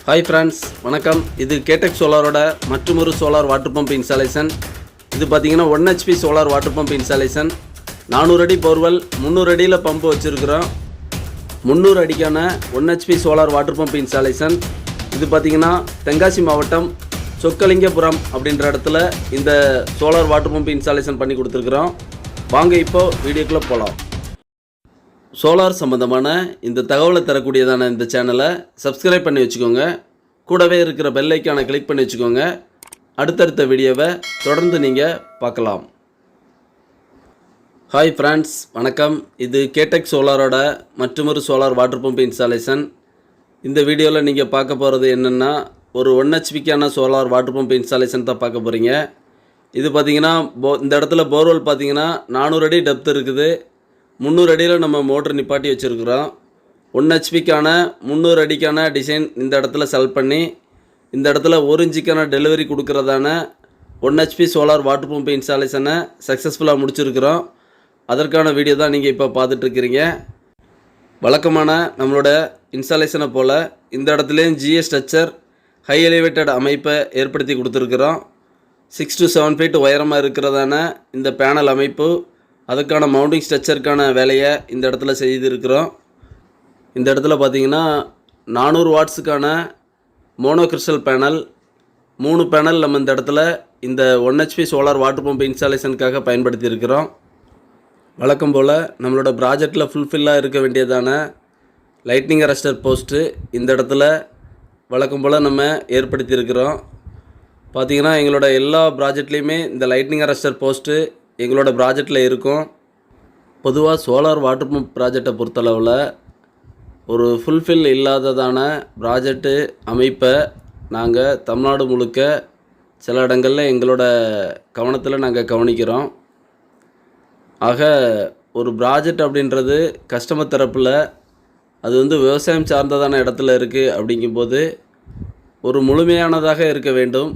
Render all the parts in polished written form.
Hi friends, வணக்கம். இது கேடெக் சோலாரோட மற்றொரு சோலார் வாட்டர் பம்ப் இன்ஸ்டாலேஷன். இது பார்த்தீங்கன்னா 1 HP solar water pump installation. 400 அடி போர்வெல், 300 அடியில் பம்பு வச்சுருக்கிறோம். 300 அடிக்கான 1 HP solar water pump installation. இது பார்த்தீங்கன்னா தென்காசி மாவட்டம் சொக்கலிங்கபுரம் அப்படின்ற இடத்துல இந்த சோலார் வாட்டர் பம்ப் இன்ஸ்டாலேஷன் பண்ணி கொடுத்துருக்குறோம். வாங்க இப்போது வீடியோக்குள்ளே போகலாம். சோலார் சம்மந்தமான இந்த தகவலை தரக்கூடியதான இந்த சேனலை சப்ஸ்கிரைப் பண்ணி வச்சுக்கோங்க. கூடவே இருக்கிற பெல் ஐக்கானை கிளிக் பண்ணி வச்சுக்கோங்க. அடுத்தடுத்த வீடியோவை தொடர்ந்து நீங்கள் பார்க்கலாம். ஹாய் ஃப்ரெண்ட்ஸ், வணக்கம். இது கேடெக் சோலாரோட மற்றொரு சோலார் வாட்டர் பம்ப் இன்ஸ்டாலேஷன். இந்த வீடியோவில் நீங்கள் பார்க்க போகிறது என்னென்னா, ஒரு 1 HPக்கான சோலார் வாட்டர் பம்ப் இன்ஸ்டாலேஷன் தான் பார்க்க போகிறீங்க. இது பார்த்திங்கன்னா இந்த இடத்துல போர்வெல் பார்த்திங்கன்னா 400 அடி டெப்த் இருக்குது. 300 அடியில் நம்ம மோட்டர் நிப்பாட்டி வச்சுருக்குறோம். 1 HPக்கான 300 அடிக்கான டிசைன் இந்த இடத்துல செலக்ட் பண்ணி இந்த இடத்துல 1 இன்ச்சுக்கான டெலிவரி கொடுக்குறதான 1 HP சோலார் வாட்டர் பம்ப் இன்ஸ்டாலேஷனை சக்ஸஸ்ஃபுல்லாக முடிச்சிருக்கிறோம். அதற்கான வீடியோ தான் நீங்கள் இப்போ பார்த்துட்ருக்கிறீங்க. வழக்கமான நம்மளோட இன்ஸ்டாலேஷனை போல் இந்த இடத்துலையும் GS ஸ்ட்ரக்சர் ஹை எலிவேட்டட் அமைப்பை ஏற்படுத்தி கொடுத்துருக்குறோம். 6 to 7 feet உயரமாக இருக்கிறதான இந்த பேனல் அமைப்பு, அதுக்கான மவுண்டிங் ஸ்ட்ரக்சருக்கான வேலையை இந்த இடத்துல செய்திருக்கிறோம். இந்த இடத்துல பார்த்திங்கன்னா 400 வாட்ஸுக்கான மோனோ கிறிஸ்டல் பேனல் 3 பேனல் நம்ம இந்த இடத்துல இந்த 1 HP சோலார் வாட்டர் பம்ப் இன்ஸ்டாலேஷனுக்காக பயன்படுத்தியிருக்கிறோம். வழக்கம் போல் நம்மளோட ப்ராஜெக்டில் ஃபுல்ஃபில்லாக இருக்க வேண்டியதான லைட்னிங் அரஸ்டர் போஸ்ட்டு இந்த இடத்துல வழக்கம் போல் நம்ம ஏற்படுத்தியிருக்கிறோம். பார்த்திங்கன்னா எங்களோட எல்லா ப்ராஜெக்ட்லேயுமே இந்த லைட்னிங் அரஸ்டர் போஸ்ட்டு எங்களோட ப்ராஜெக்டில் இருக்கும். பொதுவாக சோலார் வாட்டர் பம்ப் ப்ராஜெக்டை பொறுத்தளவில் ஒரு ஃபுல்ஃபில் இல்லாததான ப்ராஜெக்டு அமைப்பை நாங்கள் தமிழ்நாடு முழுக்க சில இடங்களில் எங்களோட கவனத்தில் நாங்கள் கவனிக்கிறோம். ஆக ஒரு ப்ராஜெக்ட் அப்படின்றது கஸ்டமர் தரப்பில் அது விவசாயம் சார்ந்ததான இடத்துல இருக்குது. அப்படிங்கும்போது ஒரு முழுமையானதாக இருக்க வேண்டும்.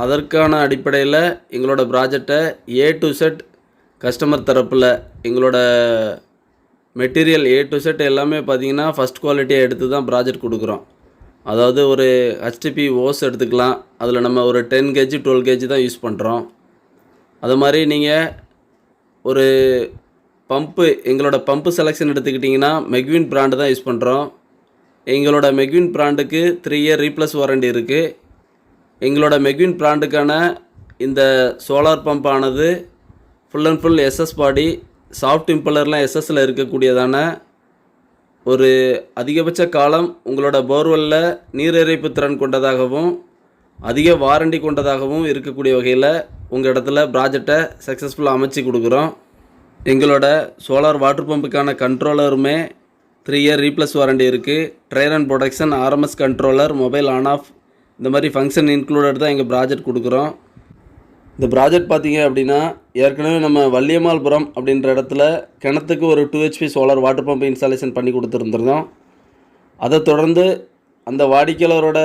அதற்கான அடிப்படையில் எங்களோட ப்ராஜெக்டை A to Z கஸ்டமர் தரப்பில் எங்களோட மெட்டீரியல் A to Z எல்லாமே பார்த்திங்கன்னா ஃபஸ்ட் குவாலிட்டியாக எடுத்து தான் ப்ராஜெக்ட் கொடுக்குறோம். அதாவது ஒரு HTP ஓஸ் எடுத்துக்கலாம். அதில் நம்ம ஒரு 10 kg 12 kg தான் யூஸ் பண்ணுறோம். அது மாதிரி நீங்கள் ஒரு பம்பு, எங்களோட பம்பு செலெக்ஷன் எடுத்துக்கிட்டிங்கன்னா மெக்வின் பிராண்டு தான் யூஸ் பண்ணுறோம். எங்களோட மெக்வின் பிராண்டுக்கு 3 year ரீப்ளஸ் வாரண்டி இருக்குது. எங்களோட மெக்வின் பிராண்டுக்கான இந்த சோலார் பம்ப் ஆனது full and full SS body, shaft இம்பலர்லாம் SSல் இருக்கக்கூடியதான ஒரு அதிகபட்ச காலம் உங்களோட போர்வெல்லில் நீர் இறைப்பு திறன் கொண்டதாகவும் அதிக வாரண்டி கொண்டதாகவும் இருக்கக்கூடிய வகையில் உங்கள் இடத்துல ப்ராஜெக்டை சக்ஸஸ்ஃபுல்லாக அமைச்சு கொடுக்குறோம். எங்களோட solar water பம்புக்கான கண்ட்ரோலருமே 3 year replace warranty இருக்குது. Dryer and production, RMS controller, mobile on off, இந்த மாதிரி ஃபங்க்ஷன் இன்க்ளூடட் தான் எங்கள் ப்ராஜெக்ட் கொடுக்குறோம். இந்த ப்ராஜெக்ட் பார்த்திங்க அப்படின்னா ஏற்கனவே நம்ம வள்ளியம்மாள்புரம் அப்படின்ற இடத்துல கிணத்துக்கு ஒரு 2 HP solar water pump installation பண்ணி கொடுத்துருந்துருந்தோம். அதை தொடர்ந்து அந்த வாடிக்கையாளரோட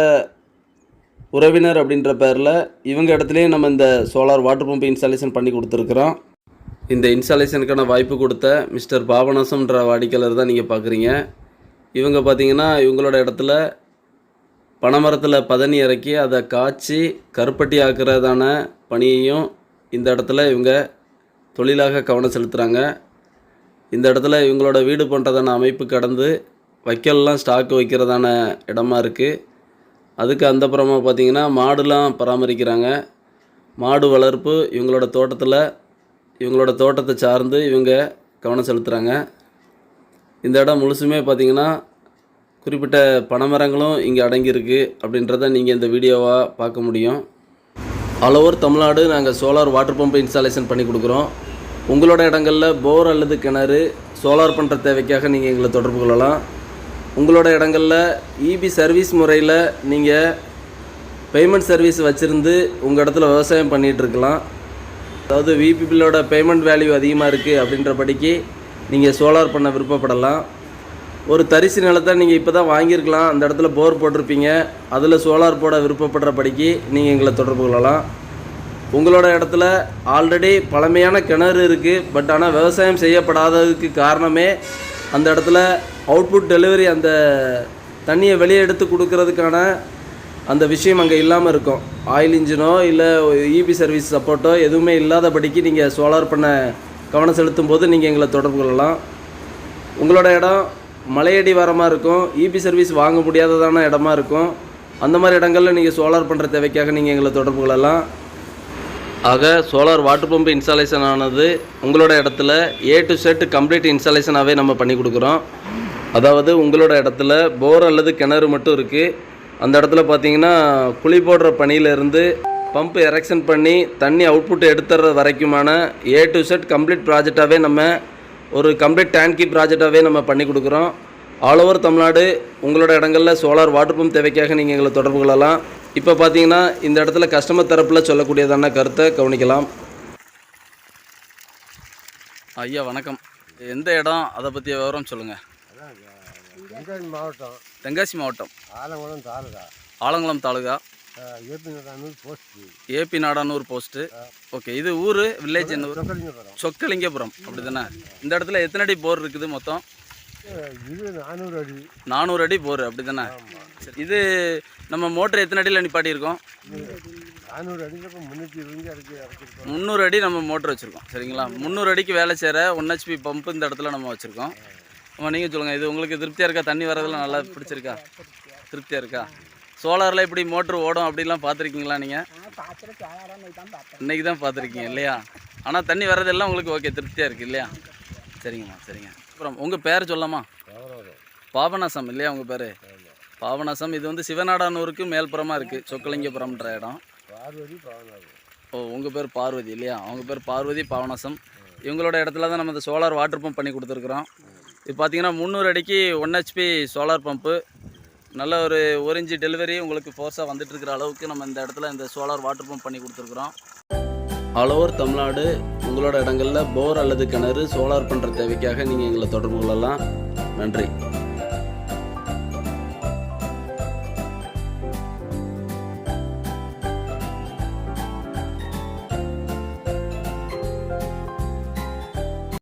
உறவினர் அப்படின்ற பேரில் இவங்க இடத்துலையும் நம்ம இந்த சோலார் வாட்டர் பம்ப் இன்ஸ்டாலேஷன் பண்ணி கொடுத்துருக்குறோம். இந்த இன்ஸ்டாலேஷனுக்கான வாய்ப்பு கொடுத்த மிஸ்டர் பாபநாசம்ன்ற வாடிக்கையாளர் தான் நீங்கள் பார்க்குறீங்க. இவங்க பார்த்திங்கன்னா இவங்களோட இடத்துல பனைமரத்தில் பதனி இறக்கி அதை காய்ச்சி கருப்பட்டி ஆக்கிறதான பணியையும் இந்த இடத்துல இவங்க தொழிலாக கவனம் செலுத்துகிறாங்க. இந்த இடத்துல இவங்களோட வீடு பண்ணுறதான அமைப்பு கடந்து வைக்கல்லாம் ஸ்டாக்கு வைக்கிறதான இடமா இருக்குது. அதுக்கு அந்த புறமாக பார்த்திங்கன்னா மாடுலாம் பராமரிக்கிறாங்க. மாடு வளர்ப்பு இவங்களோட தோட்டத்தில், இவங்களோட தோட்டத்தை சார்ந்து இவங்க கவனம் செலுத்துகிறாங்க. இந்த இடம் முழுசுமே பார்த்திங்கன்னா குறிப்பிட்ட பனைமரங்களும் இங்கே அடங்கியிருக்கு அப்படின்றத நீங்கள் இந்த வீடியோவாக பார்க்க முடியும். ஆல் ஓவர் தமிழ்நாடு நாங்கள் சோலார் வாட்டர் பம்ப் இன்ஸ்டாலேஷன் பண்ணி கொடுக்குறோம். உங்களோட இடங்களில் போர் அல்லது கிணறு சோலார் பண்ணுற தேவைக்காக நீங்கள் எங்களை தொடர்பு கொள்ளலாம். உங்களோட இடங்களில் EB சர்வீஸ் முறையில் நீங்கள் பேமெண்ட் சர்வீஸ் வச்சுருந்து உங்கள் இடத்துல விவசாயம் பண்ணிகிட்ருக்கலாம். அதாவது VP பில்லோட பேமெண்ட் வேல்யூ அதிகமாக இருக்குது அப்படின்றபடிக்கு நீங்கள் சோலார் பண்ண விருப்பப்படலாம். ஒரு தரிசு நிலத்தை நீங்கள் இப்போ தான் வாங்கியிருக்கலாம், அந்த இடத்துல போர் போட்டிருப்பீங்க, அதில் சோலார் போட விருப்பப்படுறபடிக்கு நீங்கள் எங்களை தொடர்பு கொள்ளலாம். உங்களோட இடத்துல ஆல்ரெடி பழமையான கிணறு இருக்குது, பட் ஆனால் விவசாயம் செய்யப்படாததுக்கு காரணமே அந்த இடத்துல அவுட்புட் டெலிவரி அந்த தண்ணியை வெளியே எடுத்து கொடுக்கறதுக்கான அந்த விஷயம் அங்கே இல்லாமல் இருக்கும். ஆயில் இன்ஜினோ இல்லை இபி சர்வீஸ் சப்போர்ட்டோ எதுவுமே இல்லாதபடிக்கு நீங்கள் சோலார் பண்ண கவனம் செலுத்தும் போது நீங்கள் எங்களை தொடர்பு கொள்ளலாம். உங்களோட இடம் மலையடி வாரமாக இருக்கும், இபி சர்வீஸ் வாங்க முடியாததான இடமா இருக்கும். அந்த மாதிரி இடங்களில் நீங்கள் சோலார் பண்ணுற தேவைக்காக நீங்கள் எங்களை தொடர்பு கொள்ளலாம். ஆக சோலார் வாட்டர் பம்ப் இன்ஸ்டாலேஷன் ஆனது உங்களோட இடத்துல A to Z கம்ப்ளீட் இன்ஸ்டாலேஷனாகவே நம்ம பண்ணி கொடுக்குறோம். அதாவது உங்களோட இடத்துல போர் அல்லது கிணறு மட்டும் இருக்குது. அந்த இடத்துல பார்த்தீங்கன்னா குழி போடுற பணியிலேருந்து பம்ப் எரெக்ஷன் பண்ணி தண்ணி அவுட்புட் எடுத்துற வரைக்குமான A to Z கம்ப்ளீட் ப்ராஜெக்டாகவே நம்ம ஒரு கம்ப்ளீட் டேங்கி ப்ராஜெக்டாகவே நம்ம பண்ணி கொடுக்குறோம். ஆல் ஓவர் தமிழ்நாடு உங்களோட இடங்களில் சோலார் வாட்டர் பம்ப் தேவைக்காக நீங்கள் எங்களை தொடர்பு கொள்ளலாம். இப்போ பார்த்தீங்கன்னா இந்த இடத்துல கஸ்டமர் தரப்பில் சொல்லக்கூடியதான கருத்தை கவனிக்கலாம். ஐயா வணக்கம், எந்த இடம், அதை பற்றிய விவரம் சொல்லுங்கள். தென்காசி மாவட்டம் Alangulam taluka AP Nadanur post. Okay, இது ஊர் வில்லேஜ் என்ன ஊர்? சொக்கலிங்கபுரம். அப்படி தானே? இந்த இடத்துல எத்தனை அடி போர் இருக்குது மொத்தம்? 400 அடி போர். அப்படி தானே? சரி, இது நம்ம மோட்டர் எத்தனை அடியில் நிப்பாட்டியிருக்கோம்? 300 அடி நம்ம மோட்டர் வச்சுருக்கோம். சரிங்களா? 300 அடிக்கு வேலை செய்கிற 1 HP பம்பு இந்த இடத்துல நம்ம வச்சுருக்கோம். ஆமாம், நீங்கள் சொல்லுங்கள், இது உங்களுக்கு திருப்தியாக இருக்கா? தண்ணி வரதெல்லாம் நல்லா பிடிச்சிருக்கா? திருப்தியாக இருக்கா? சோலாரில் இப்படி மோட்ரு ஓடும் அப்படிலாம் பார்த்துருக்கீங்களா நீங்கள்? இன்றைக்கி தான் பார்த்துருக்கீங்க இல்லையா? ஆனால் தண்ணி வரதெல்லாம் உங்களுக்கு ஓகே, திருப்தியாக இருக்குது இல்லையா? சரிங்கம்மா, சரிங்க. அப்புறம் உங்கள் பேர் சொல்லலாமா? பாபநாசம் இல்லையா உங்கள் பேர்? பாபநாசம். இது வந்து சிவநாடானூருக்கு மேல்புறமாக இருக்குது, சொக்கலிங்கபுரம்ன்ற இடம். ஓ, உங்கள் பேர் பார்வதி இல்லையா? அவங்க பேர் பார்வதி, பாபநாசம். இவங்களோட இடத்துல தான் நம்ம இந்த சோலார் வாட்டர் பம்ப் பண்ணி கொடுத்துருக்குறோம். இது பார்த்தீங்கன்னா 300 அடிக்கு 1 HP சோலார் பம்ப்பு. நல்ல ஒரு 1 inch டெலிவரி உங்களுக்கு ஃபோர்ஸாக வந்துட்டுருக்கிற அளவுக்கு நம்ம இந்த இடத்துல இந்த சோலார் வாட்டர் பம்ப் பண்ணி கொடுத்துருக்குறோம். ஆல் ஓவர் தமிழ்நாடு உங்களோட இடங்களில் போர் அல்லது கிணறு சோலார் பண்ணுற தேவைக்காக நீங்கள் எங்களை தொடர்பு கொள்ளலாம். நன்றி.